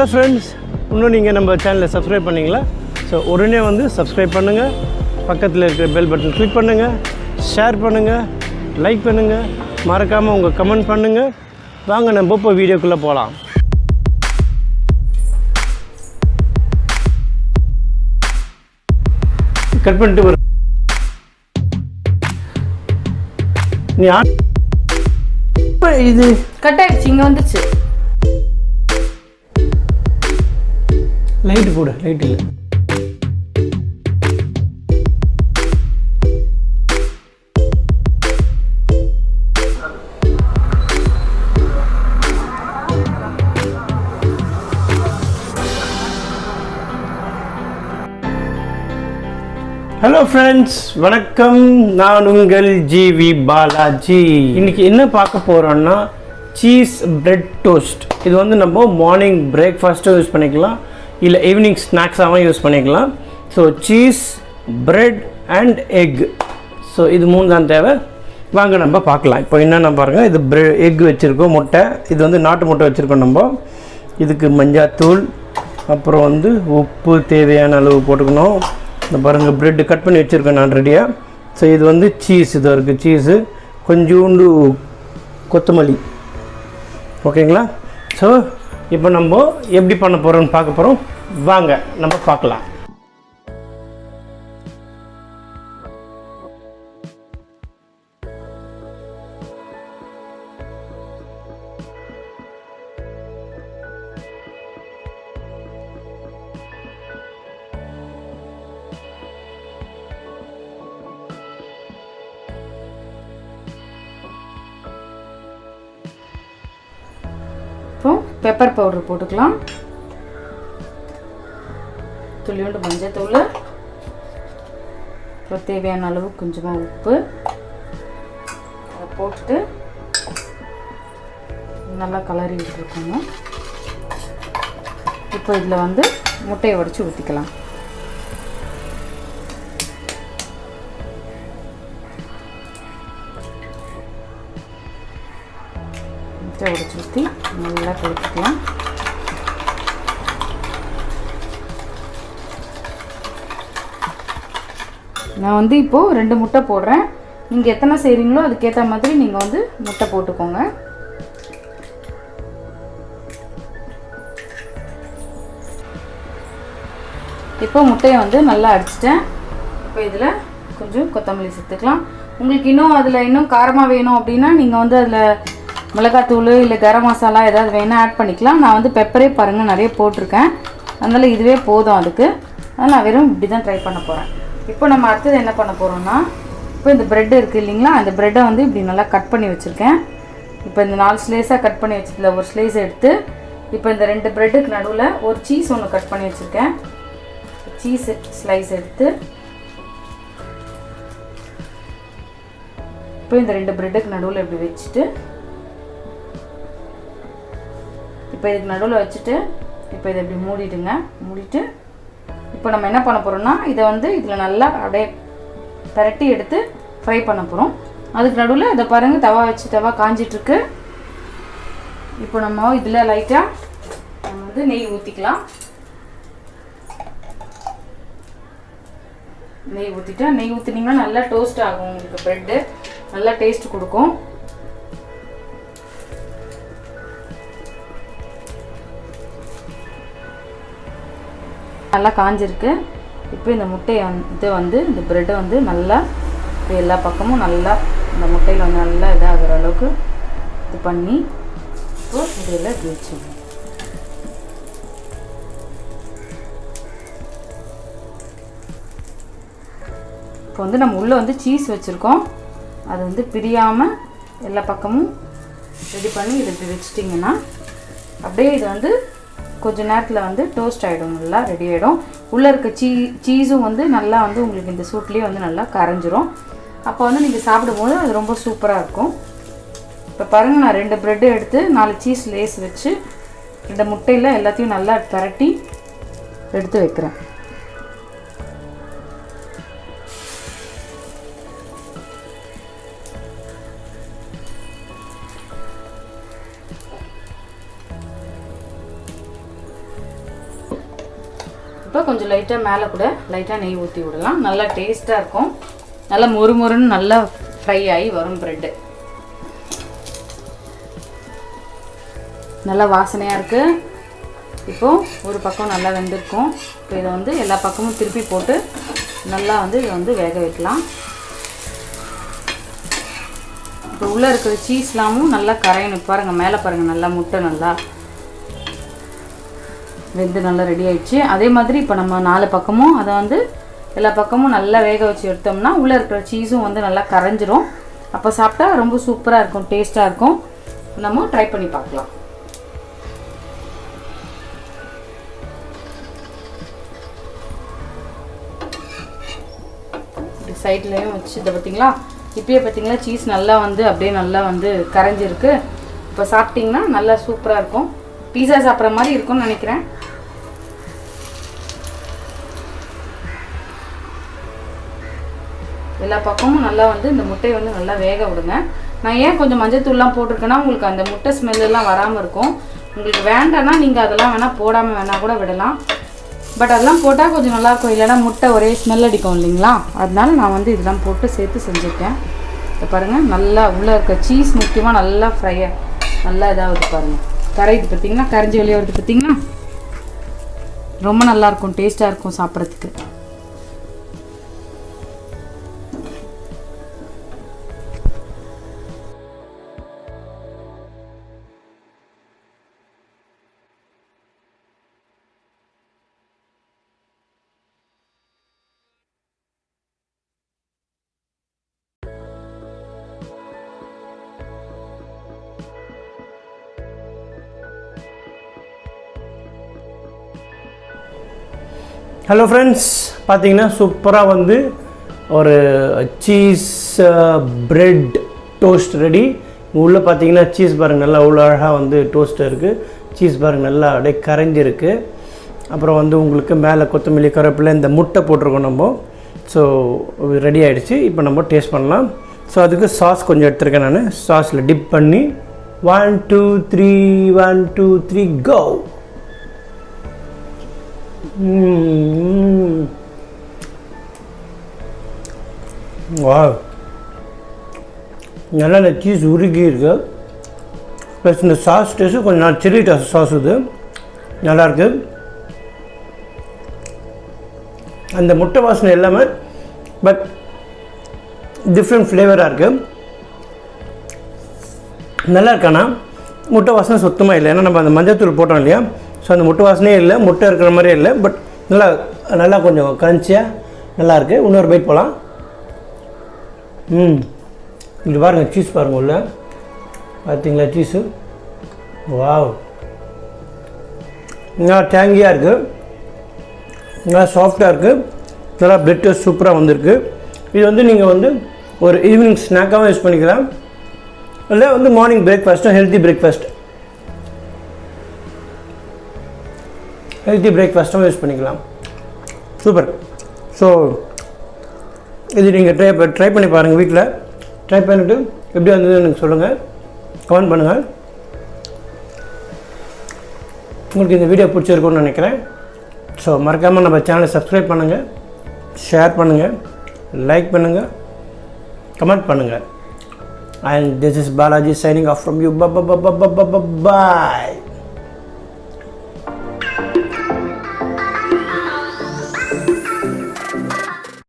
Hello friends, இன்னும் நீங்கள் நம்ம சேனலை சப்ஸ்கிரைப் பண்ணிங்களா? ஸோ உடனே வந்து சப்ஸ்கிரைப் பண்ணுங்கள், பக்கத்தில் இருக்கிற பெல் பட்டன் கிளிக் பண்ணுங்கள், ஷேர் பண்ணுங்கள், லைக் பண்ணுங்கள், மறக்காமல் உங்கள் கமெண்ட் பண்ணுங்கள். வாங்க நம்ம இப்போ வீடியோக்குள்ளே போகலாம். கட் பண்ணிட்டு வரும் நீ இது கட் ஆயிடுச்சு. இங்கே வந்துச்சு. லைட் போடு. லைட் இல்லை. ஹலோ ஃப்ரெண்ட்ஸ், வணக்கம். நான் உங்கள் ஜிவி பாலாஜி. இன்றைக்கி என்ன பார்க்க போகிறோன்னா சீஸ் பிரெட் டோஸ்ட். இது வந்து நம்ம மார்னிங் பிரேக்ஃபாஸ்ட்டும் யூஸ் பண்ணிக்கலாம், இல்லை ஈவினிங் ஸ்நாக்ஸாகவும் யூஸ் பண்ணிக்கலாம். So cheese, bread and egg, so இது மூணு தான் தேவை. வாங்க நம்ம பார்க்கலாம். இப்போ என்னென்ன பாருங்கள், இது எக் வச்சுருக்கோம், முட்டை. இது வந்து நாட்டு முட்டை வச்சுருக்கோம் நம்ம. இதுக்கு மஞ்சாத்தூள், அப்புறம் வந்து உப்பு தேவையான அளவு போட்டுக்கணும். இந்த பாருங்கள், ப்ரெட்டு கட் பண்ணி வச்சுருக்கேன் நான் ரெடியாக. ஸோ இது வந்து சீஸ், இது இருக்குது சீஸு, கொஞ்சோண்டு கொத்தமல்லி. ஓகேங்களா? ஸோ இப்போ நம்ம எப்படி பண்ண போகிறோம்னு பார்க்க போகிறோம். வாங்க நம்ம பார்க்கலாம். பெப்பர் பவுடர் போட்டுக்கலாம், துளியோண்டு மஞ்சத்தூள், அப்புறம் தேவையான அளவு கொஞ்சமாக உப்பு அதை போட்டுட்டு நல்லா கலரி விட்டுருக்கோங்க. இப்போ இதில் வந்து முட்டையை உடைச்சி ஊற்றிக்கலாம். முட்டை உடைச்சி ஊற்றி நல்லா கலக்கிக்கலாம். நான் வந்து இப்போது 2 முட்டை போடுறேன். நீங்கள் எத்தனை செய்கிறீங்களோ அதுக்கேற்ற மாதிரி நீங்கள் வந்து முட்டை போட்டுக்கோங்க. இப்போ முட்டையை வந்து நல்லா அடிச்சிட்டேன். இப்போ இதில் கொஞ்சம் கொத்தமல்லி சேர்த்துக்கலாம். உங்களுக்கு இன்னும் காரமாக வேணும் அப்படின்னா நீங்கள் வந்து அதில் மிளகாத்தூள் இல்லை கரம் மசாலா ஏதாவது வேணால் ஆட் பண்ணிக்கலாம். நான் வந்து பெப்பரே பாருங்கள் நிறைய போட்டிருக்கேன், அதனால் இதுவே போதும் அதுக்கு. அதனால் நான் வெறும் இப்படி தான் ட்ரை பண்ண போகிறேன். இப்போ நம்ம அடுத்தது என்ன பண்ண போகிறோம்னா, இப்போ இந்த ப்ரெட்டு இருக்குது இல்லைங்களா, அந்த ப்ரெட்டை வந்து இப்படி நல்லா கட் பண்ணி வச்சுருக்கேன். இப்போ இந்த 4 ஸ்லைஸாக கட் பண்ணி வச்சதில் ஒரு ஸ்லைஸ் எடுத்து, இப்போ இந்த 2 ப்ரெட்டுக்கு நடுவில் ஒரு சீஸ் ஒன்று கட் பண்ணி வச்சுருக்கேன். சீஸ் ஸ்லைஸ் எடுத்து இப்போ இந்த 2 ப்ரெட்டுக்கு நடுவில் இப்படி வச்சுட்டு, இப்போ இதுக்கு நடுவில் வச்சுட்டு இப்போ இதை இப்படி மூடிட்டுங்க. மூடிட்டு இப்போ நம்ம என்ன பண்ண போகிறோம்னா, இதை வந்து இதில் நல்லா அப்படியே பரட்டி எடுத்து ஃப்ரை பண்ண போகிறோம். அதுக்கு நடுவில் இதை பாருங்கள், தவா காஞ்சிட்ருக்கு. இப்போ நம்ம இதில் லைட்டாக நம்ம வந்து நெய் ஊற்றிக்கலாம். நெய் ஊற்றிட்டா, நெய் ஊற்றினீங்கன்னா நல்லா டோஸ்ட் ஆகும், உங்களுக்கு ப்ரெட்டு நல்லா டேஸ்ட் கொடுக்கும். நல்லா காஞ்சிருக்கு. இப்போ இந்த முட்டையை இந்த ப்ரெட்டை வந்து நல்லா இப்போ எல்லா பக்கமும் நல்லா இந்த முட்டையில் வந்து நல்லா இதாகிற அளவுக்கு இது பண்ணி இப்போ இதில் இப்படி வச்சுக்கணும். இப்போ வந்து நம்ம உள்ளே வந்து சீஸ் வச்சுருக்கோம், அது வந்து பிரியாமல் எல்லா பக்கமும் ரெடி பண்ணி இதை இப்படி வச்சிட்டிங்கன்னா அப்படியே இது வந்து கொஞ்சம் நேரத்தில் வந்து டோஸ்ட் ஆகிடும், நல்லா ரெடி ஆகிடும். உள்ளே இருக்க சீஸும் வந்து நல்லா வந்து உங்களுக்கு இந்த சூட்லேயே வந்து நல்லா கரைஞ்சிரும். அப்போ வந்து நீங்கள் சாப்பிடும்போது அது ரொம்ப சூப்பராக இருக்கும். இப்போ பாருங்கள், நான் 2 ப்ரெட்டு எடுத்து 4 சீஸ் லேஸ் வச்சு 2 முட்டையில் எல்லாத்தையும் நல்லா பரட்டி எடுத்து வைக்கிறேன். இப்போ கொஞ்சம் லைட்டாக மேலே கூட லைட்டாக நெய் ஊற்றி விடலாம். நல்லா டேஸ்ட்டாக இருக்கும். நல்லா மொறுமொறுன்னு நல்லா ஃப்ரை ஆகி வரும் ப்ரெட்டு. நல்லா வாசனையாக இருக்குது. இப்போது ஒரு பக்கம் நல்லா வெந்திருக்கும். இப்போ இதை வந்து எல்லா பக்கமும் திருப்பி போட்டு நல்லா வந்து இதை வந்து வேக வைக்கலாம். இப்போ உள்ளே இருக்கிற சீஸ்லாமும் நல்லா கரையணும். பாருங்கள், மேலே பாருங்கள், நல்லா முட்டை நல்லா வெந்து நல்லா ரெடி ஆயிடுச்சு. அதே மாதிரி இப்போ நம்ம 4 பக்கமும் அதை வந்து எல்லா பக்கமும் நல்லா வேக வச்சு எடுத்தோம்னா உள்ளே இருக்கிற சீஸும் வந்து நல்லா கரைஞ்சிரும். அப்போ சாப்பிட்டா ரொம்ப சூப்பராக இருக்கும், டேஸ்ட்டாக இருக்கும். நம்ம ட்ரை பண்ணி பார்க்கலாம். இப்படி சைட்லேயும் வச்சு இதை பார்த்தீங்களா, இப்பயே பார்த்தீங்களா சீஸ் நல்லா வந்து அப்படியே நல்லா வந்து கரைஞ்சிருக்கு. இப்போ சாப்பிட்டிங்கன்னா நல்லா சூப்பராக இருக்கும். பீஸா சாப்பிட்ற மாதிரி இருக்கும்னு நினைக்கிறேன். எல்லா பக்கமும் நல்லா வந்து இந்த முட்டையை வந்து நல்லா வேக விடுங்க. நான் ஏன் கொஞ்சம் மஞ்சத்தூள்லாம் போட்டிருக்கேன்னா உங்களுக்கு அந்த முட்டை ஸ்மெல்லாம் வராமல் இருக்கும். உங்களுக்கு வேண்டான்னா நீங்கள் அதெல்லாம் வேணால் போடாமல் வேணால் கூட விடலாம். பட் அதெல்லாம் போட்டால் கொஞ்சம் நல்லாயிருக்கும். இல்லைனா முட்டை ஒரே ஸ்மெல் அடிக்கும் இல்லைங்களா, அதனால நான் வந்து இதெல்லாம் போட்டு சேர்த்து செஞ்சுருக்கேன். இப்போ பாருங்கள், நல்லா உள்ளே இருக்க சீஸ் முக்கியமாக நல்லா ஃப்ரையாக நல்லா இதாகுது பாருங்கள். கரையுது பார்த்தீங்கன்னா, கரைஞ்சி வெளியே வருது பார்த்தீங்கன்னா, ரொம்ப நல்லாயிருக்கும், டேஸ்ட்டாக இருக்கும் சாப்பிட்றதுக்கு. ஹலோ ஃப்ரெண்ட்ஸ், பார்த்தீங்கன்னா சூப்பராக வந்து ஒரு சீஸ் பிரெட் டோஸ்ட் ரெடி. உள்ளே பார்த்தீங்கன்னா சீஸ் பாருங்கள் நல்லா அவ்வளோ அழகாக வந்து டோஸ்ட் இருக்குது. சீஸ் பாருங்கள் நல்லா அப்படியே கரைஞ்சிருக்கு. அப்புறம் வந்து உங்களுக்கு மேலே கொத்தமல்லி, கருவேப்பிலை, இந்த முட்டை போட்டிருக்கோம் நம்ம. ஸோ ரெடி ஆகிடுச்சு. இப்போ நம்ம டேஸ்ட் பண்ணலாம். ஸோ அதுக்கு சாஸ் கொஞ்சம் எடுத்துருக்கேன் நான். சாஸில் டிப் பண்ணி 1 2 3 1 2 3 கோ. வா, நல்லா இந்த சீஸ் உருகி இருக்கு. ப்ளஸ் இந்த சாஸ் டேஸ்ட்டு கொஞ்சம் சில்லி சாஸ் இது நல்லாயிருக்கு. அந்த முட்டை வாசனை எல்லாமே பட் டிஃப்ரெண்ட் ஃப்ளேவராக இருக்குது. நல்லா இருக்கானா முட்டை வாசனை சுத்தமாக இல்லை. ஏன்னா நம்ம அந்த மஞ்சத்தூள் போட்டோம் இல்லையா, ஸோ அந்த முட்டை வாசனையே இல்லை, முட்டை இருக்கிற மாதிரியே இல்லை. பட் நல்லா நல்லா கொஞ்சம் கிரன்ச்சியாக நல்லாயிருக்கு. இன்னொரு பைட் போகலாம். இங்கே பாருங்கள், சீஸ் பாருங்கள் உள்ள பார்த்தீங்களா சீஸு. வாவ், நல்லா டேங்கியாக இருக்குது, நல்லா சாஃப்டாக இருக்குது, நல்லா பிரெட் சூப்பராக வந்திருக்கு. இது வந்து நீங்கள் வந்து ஒரு ஈவினிங் ஸ்நாக்காகவும் யூஸ் பண்ணிக்கலாம், இல்லை வந்து மார்னிங் பிரேக்ஃபாஸ்ட்டும் ஹெல்த்தி பிரேக்ஃபாஸ்ட்டும் யூஸ் பண்ணிக்கலாம். சூப்பர். ஸோ இது நீங்கள் ட்ரை பண்ணி பாருங்கள். வீட்டில் ட்ரை பண்ணிவிட்டு எப்படி வந்தது எனக்கு சொல்லுங்கள், கமெண்ட் பண்ணுங்கள். உங்களுக்கு இந்த வீடியோ பிடிச்சிருக்குன்னு நினைக்கிறேன். ஸோ மறக்காமல் நம்ம சேனலை சப்ஸ்கிரைப் பண்ணுங்கள், ஷேர் பண்ணுங்கள், லைக் பண்ணுங்கள், கமெண்ட் பண்ணுங்கள். And this is Balaji signing off from you. Bye.